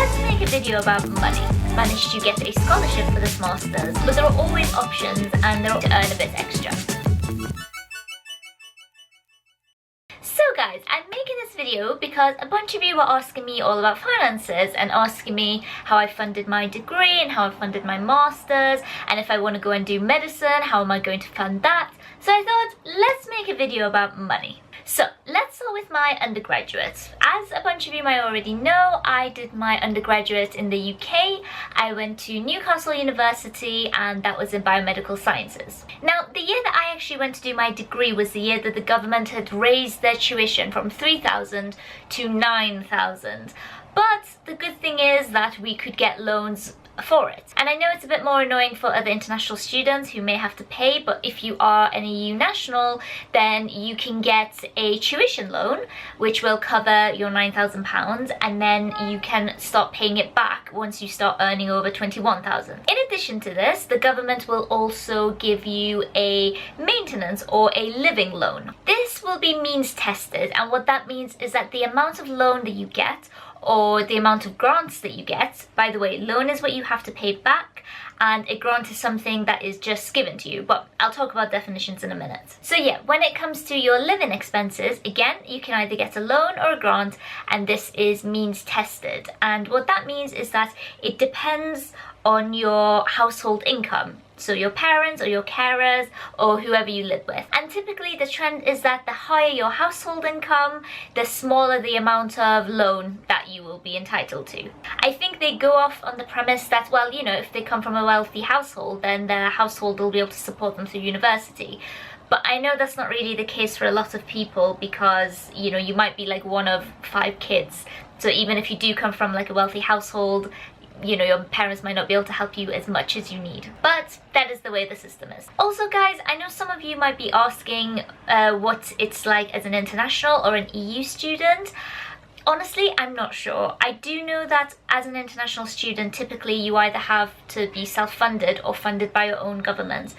let's make a video about money. Managed to get a scholarship for this master's, but there are always options and there are to earn a bit extra. So guys, I'm making this video because a bunch of you were asking me all about finances and asking me how I funded my degree and how I funded my master's, and if I want to go and do medicine, how am I going to fund that? So I thought, let's make a video about money. So let's start with my undergraduate. As a bunch of you might already know, I did my undergraduate in the UK. I went to Newcastle University and that was in biomedical sciences. Now, the year that I actually went to do my degree was the year that the government had raised their tuition from 3,000 to 9,000. But the good thing is that we could get loans for it. And I know it's a bit more annoying for other international students who may have to pay, but if you are an EU national, then you can get a tuition loan which will cover your £9,000, and then you can start paying it back once you start earning over 21,000. In addition to this, the government will also give you a maintenance or a living loan. This will be means tested, and what that means is that the amount of loan that you get or the amount of grants that you get, by the way, loan is what you have to pay back and a grant is something that is just given to you, but I'll talk about definitions in a minute. So yeah, when it comes to your living expenses, again, you can either get a loan or a grant, and this is means tested. And what that means is that it depends on your household income. So your parents or your carers or whoever you live with. And typically the trend is that the higher your household income, the smaller the amount of loan that you will be entitled to. I think they go off on the premise that, well, you know, if they come from a wealthy household, then their household will be able to support them through university. But I know that's not really the case for a lot of people because, you know, you might be like one of 5 kids. So even if you do come from like a wealthy household, you know, your parents might not be able to help you as much as you need. But that is the way the system is. Also guys, I know some of you might be asking what it's like as an international or an EU student. Honestly, I'm not sure. I do know that as an international student, typically you either have to be self-funded or funded by your own government.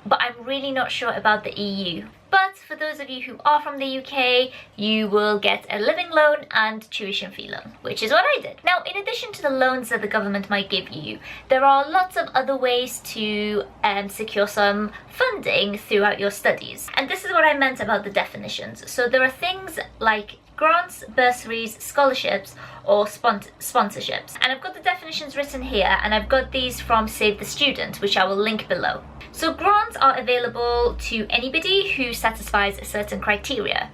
But I'm really not sure about the EU. But for those of you who are from the UK, you will get a living loan and tuition fee loan, which is what I did. Now, in addition to the loans that the government might give you, there are lots of other ways to secure some funding throughout your studies. And this is what I meant about the definitions. So there are things like grants, bursaries, scholarships, or sponsorships. And I've got the definitions written here, and I've got these from Save the Student, which I will link below. So grants are available to anybody who satisfies a certain criteria.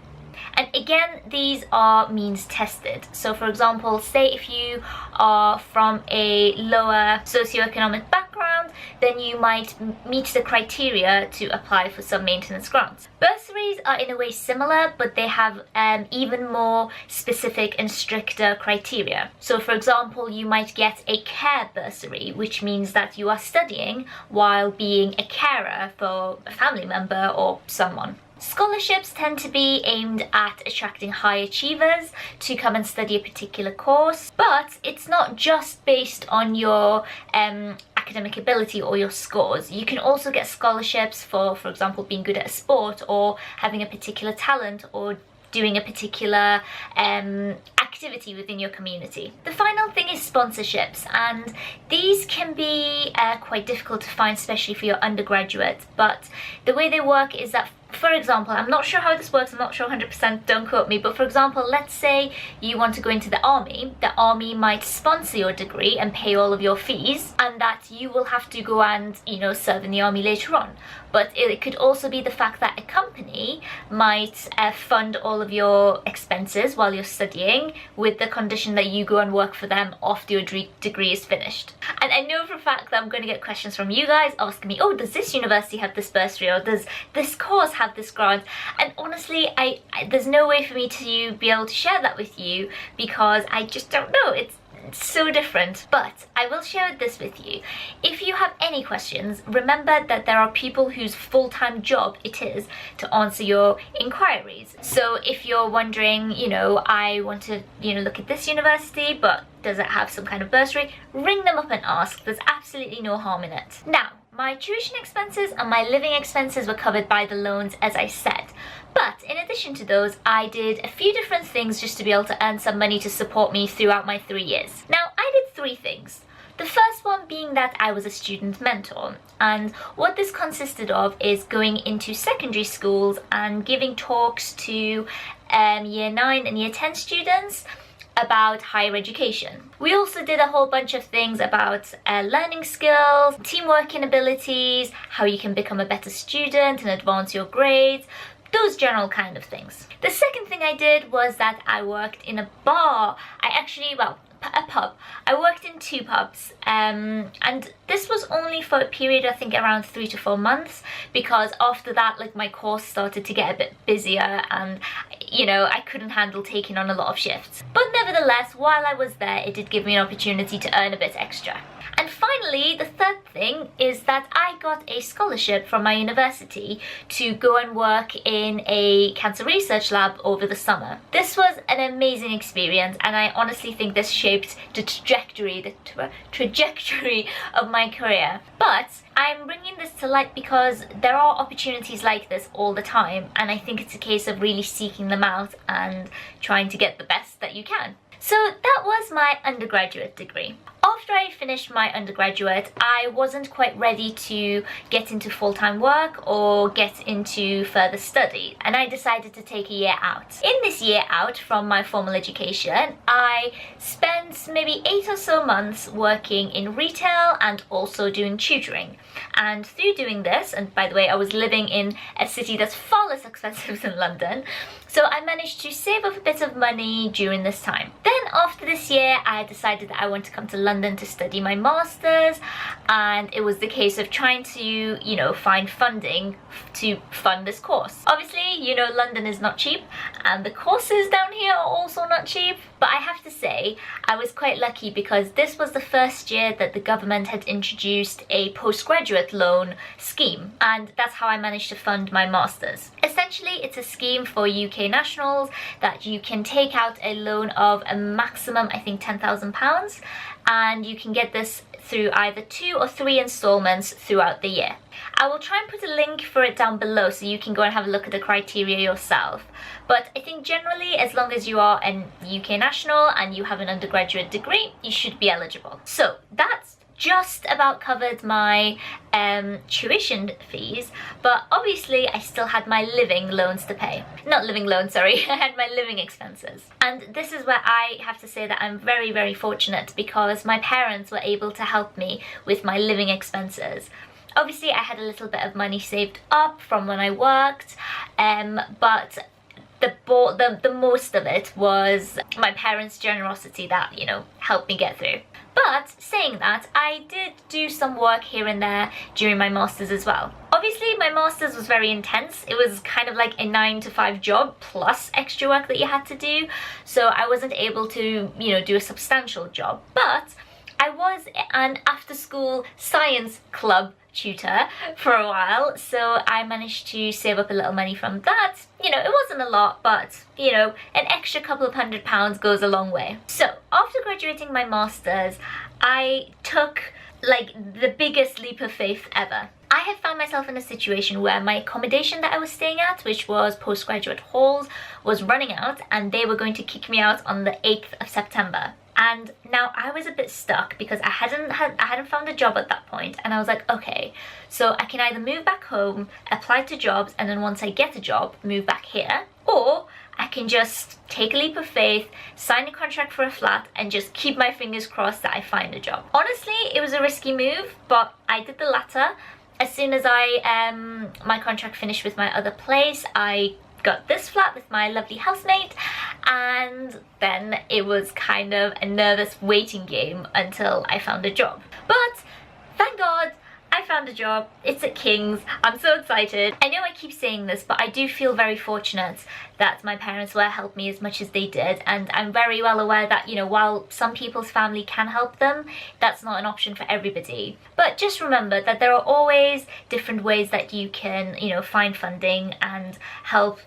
And again, these are means tested. So for example, say if you are from a lower socioeconomic background, then you might meet the criteria to apply for some maintenance grants. Bursaries are in a way similar, but they have even more specific and stricter criteria. So for example, you might get a care bursary, which means that you are studying while being a carer for a family member or someone. Scholarships tend to be aimed at attracting high achievers to come and study a particular course, but it's not just based on your academic ability or your scores. You can also get scholarships for example, being good at a sport or having a particular talent or doing a particular activity within your community. The final thing is sponsorships, and these can be quite difficult to find, especially for your undergraduate, but the way they work is that, for example, I'm not sure how this works, I'm not sure 100%, don't quote me, but for example, let's say you want to go into the army might sponsor your degree and pay all of your fees, and that you will have to go and, you know, serve in the army later on. But it could also be the fact that a company might fund all of your expenses while you're studying, with the condition that you go and work for them after your degree is finished. And I know for a fact that I'm going to get questions from you guys asking me, oh, does this university have this bursary, or does this course have this grant? And honestly, there's no way for me to be able to share that with you because I just don't know. It's so different, but I will share this with you. If you have any questions, remember that there are people whose full-time job it is to answer your inquiries. So if you're wondering, you know, I want to, you know, look at this university, but does it have some kind of bursary? Ring them up and ask. There's absolutely no harm in it. Now, my tuition expenses and my living expenses were covered by the loans, as I said. But in addition to those, I did a few different things just to be able to earn some money to support me throughout my 3 years. Now, I three things. The first one being that I was a student mentor, and what this consisted of is going into secondary schools and giving talks to year 9 and year 10 students about higher education. We also did a whole bunch of things about learning skills, teamworking abilities, how you can become a better student and advance your grades, those general kind of things. The second thing I did was that I worked in a bar. A pub. I worked in 2 pubs, and this was only for a period, I think around 3 to 4 months, because after that, like, my course started to get a bit busier and, you know, I couldn't handle taking on a lot of shifts. But nevertheless, while I was there, it did give me an opportunity to earn a bit extra. And finally, the third thing is that I got a scholarship from my university to go and work in a cancer research lab over the summer. This was an amazing experience, and I honestly think this shaped the trajectory of my career. But I'm bringing this to light because there are opportunities like this all the time, and I think it's a case of really seeking them out and trying to get the best that you can. So that was my undergraduate degree. After I finished my undergraduate, I wasn't quite ready to get into full-time work or get into further study, and I decided to take a year out. In this year out from my formal education, I spent maybe 8 or so months working in retail and also doing tutoring. And through doing this, and by the way, I was living in a city that's far less expensive than London, so I managed to save up a bit of money during this time. Then after this year, I decided that I want to come to London to study my master's, and it was the case of trying to, you know, find funding to fund this course. Obviously, you know, London is not cheap, and the courses down here are also not cheap, but I have to say, I was quite lucky because this was the first year that the government had introduced a postgraduate loan scheme, and that's how I managed to fund my master's. Essentially, it's a scheme for UK nationals that you can take out a loan of a maximum, I think, £10,000, and you can get this through either 2 or 3 installments throughout the year. I will try and put a link for it down below so you can go and have a look at the criteria yourself. But I think generally, as long as you are an UK national and you have an undergraduate degree, you should be eligible. So that's just about covered my tuition fees, but obviously I still had my living loans to pay. Not living loans, sorry, I had my living expenses. And this is where I have to say that I'm very, very fortunate because my parents were able to help me with my living expenses. Obviously I had a little bit of money saved up from when I worked, but the most of it was my parents' generosity that, you know, helped me get through. But saying that, I did do some work here and there during my master's as well. Obviously, my master's was very intense. It was kind of like a 9-to-5 job plus extra work that you had to do. So I wasn't able to, you know, do a substantial job. But I was an after-school science club tutor for a while, so I managed to save up a little money from that. You know, it wasn't a lot, but, you know, an extra couple of £100 goes a long way. So after graduating my master's, I took like the biggest leap of faith ever. I had found myself in a situation where my accommodation that I was staying at, which was postgraduate halls, was running out, and they were going to kick me out on the 8th of September. And now I was a bit stuck because I hadn't found a job at that point, and I was like, okay, so I can either move back home, apply to jobs, and then once I get a job, move back here, or I can just take a leap of faith, sign a contract for a flat, and just keep my fingers crossed that I find a job. Honestly, it was a risky move, but I did the latter. As soon as my contract finished with my other place, I got this flat with my lovely housemate, and then it was kind of a nervous waiting game until I found a job. But thank God I found a job. It's at King's. I'm so excited. I know I keep saying this, but I do feel very fortunate that my parents were help me as much as they did, and I'm very well aware that, you know, while some people's family can help them, that's not an option for everybody. But just remember that there are always different ways that you can, you know, find funding and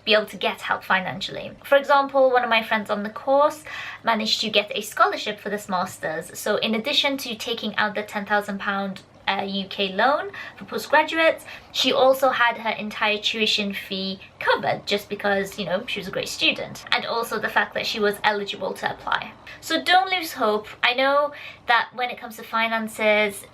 be able to get help financially. For example, one of my friends on the course managed to get a scholarship for this master's. So in addition to taking out the £10,000 a UK loan for postgraduates. She also had her entire tuition fee covered just because, you know, she was a great student, and also the fact that she was eligible to apply. So don't lose hope. I know that when it comes to finances,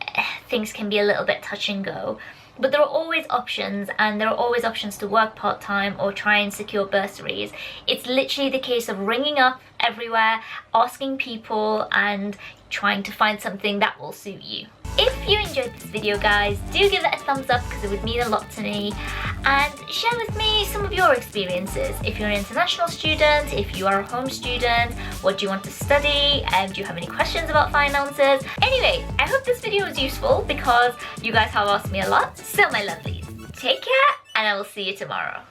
things can be a little bit touch and go, but there are always options, and there are always options to work part-time or try and secure bursaries. It's literally the case of ringing up everywhere, asking people, and trying to find something that will suit you. If you enjoyed this video, guys, do give it a thumbs up because it would mean a lot to me, and share with me some of your experiences. If you're an international student, if you are a home student, what do you want to study, and do you have any questions about finances? Anyway, I hope this video was useful because you guys have asked me a lot. So my lovelies, take care, and I will see you tomorrow.